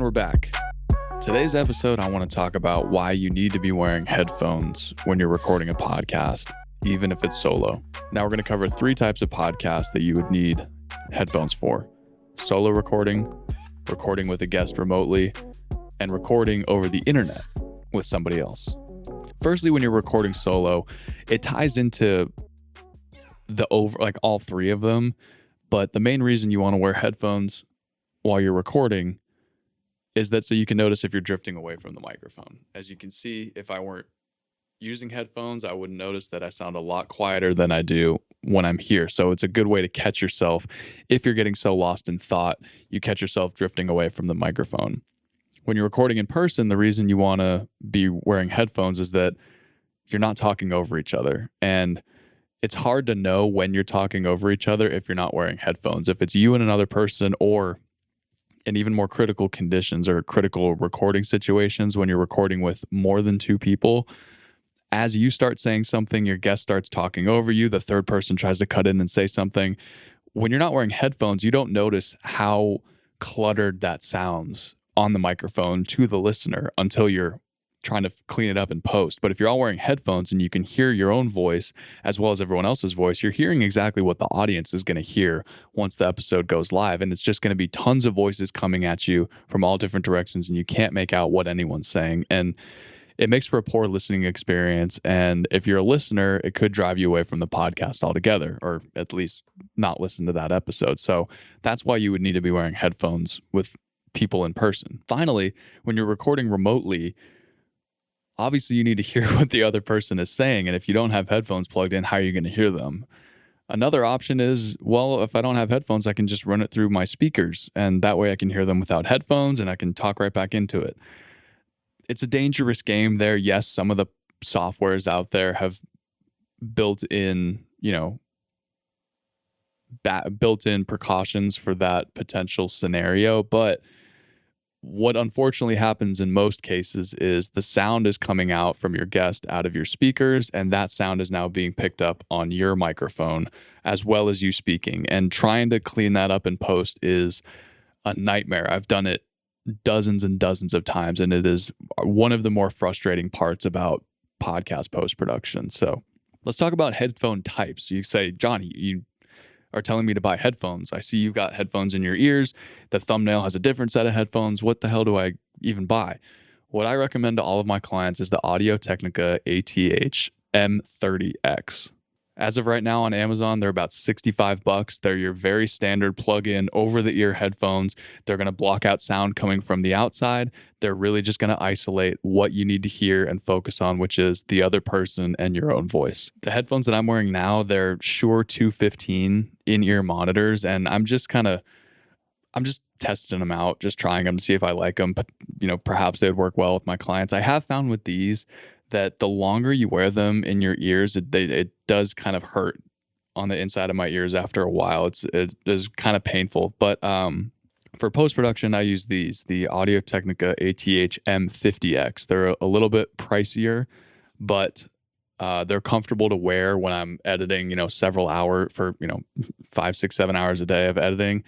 we're back. Today's episode, I want to talk about why you need to be wearing headphones when you're recording a podcast, even if it's solo. Now we're going to cover 3 types of podcasts that you would need headphones for: solo recording, recording with a guest remotely, and recording over the internet with somebody else. Firstly, when you're recording solo, it ties into all 3 of them, but the main reason you want to wear headphones while you're recording is that so you can notice if you're drifting away from the microphone. As you can see, if I weren't using headphones, I would notice that I sound a lot quieter than I do when I'm here. So it's a good way to catch yourself. If you're getting so lost in thought, you catch yourself drifting away from the microphone. When you're recording in person, the reason you want to be wearing headphones is that you're not talking over each other. And it's hard to know when you're talking over each other if you're not wearing headphones. If it's you and another person, or in even more critical conditions or critical recording situations, when you're recording with more than 2 people, as you start saying something, your guest starts talking over you, the third person tries to cut in and say something. When you're not wearing headphones, you don't notice how cluttered that sounds on the microphone to the listener until you're trying to clean it up in post. But if you're all wearing headphones and you can hear your own voice as well as everyone else's voice, you're hearing exactly what the audience is going to hear once the episode goes live. And it's just going to be tons of voices coming at you from all different directions, and you can't make out what anyone's saying. And it makes for a poor listening experience. And if you're a listener, it could drive you away from the podcast altogether, or at least not listen to that episode. So that's why you would need to be wearing headphones with people in person. Finally, when you're recording remotely, obviously you need to hear what the other person is saying. And if you don't have headphones plugged in, how are you going to hear them? Another option is, well, if I don't have headphones, I can just run it through my speakers. And that way I can hear them without headphones and I can talk right back into it. It's a dangerous game there. Yes, some of the softwares out there have built-in precautions for that potential scenario. But what unfortunately happens in most cases is the sound is coming out from your guest out of your speakers, and that sound is now being picked up on your microphone as well as you speaking. And trying to clean that up in post is a nightmare. I've done it dozens and dozens of times, and it is one of the more frustrating parts about podcast post-production. So let's talk about headphone types. You say, Johnny, you are telling me to buy headphones. I see you've got headphones in your ears. The thumbnail has a different set of headphones. What the hell do I even buy? What I recommend to all of my clients is the Audio-Technica ATH M30X. As of right now on Amazon, they're about $65. They're your very standard plug-in over-the-ear headphones. They're going to block out sound coming from the outside. They're really just going to isolate what you need to hear and focus on, which is the other person and your own voice. The headphones that I'm wearing now, they're Shure 215 in-ear monitors, and I'm just testing them out, just trying them to see if I like them. But, perhaps they'd work well with my clients. I have found with these that the longer you wear them in your ears, it does kind of hurt on the inside of my ears after a while. It is kind of painful. But for post-production, I use the Audio-Technica ATH M50X. They're a little bit pricier, but they're comfortable to wear when I'm editing, several hours for, 5, 6, 7 hours a day of editing.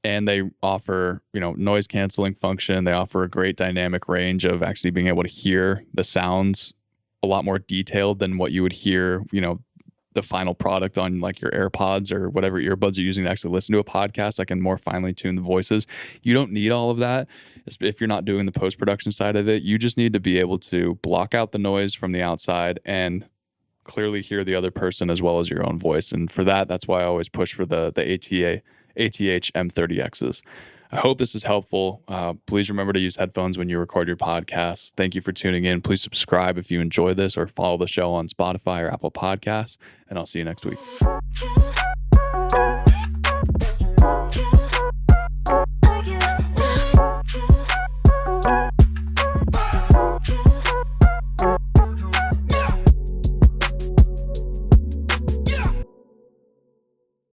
And they offer, noise canceling function. They offer a great dynamic range of actually being able to hear the sounds a lot more detailed than what you would hear, the final product on like your AirPods or whatever earbuds you're using to actually listen to a podcast. I can more finely tune the voices. You don't need all of that if you're not doing the post-production side of it. You just need to be able to block out the noise from the outside and clearly hear the other person as well as your own voice. And for that, that's why I always push for the ATH M30Xs. I hope this is helpful. Please remember to use headphones when you record your podcast. Thank you for tuning in. Please subscribe if you enjoy this, or follow the show on Spotify or Apple Podcasts, and I'll see you next week.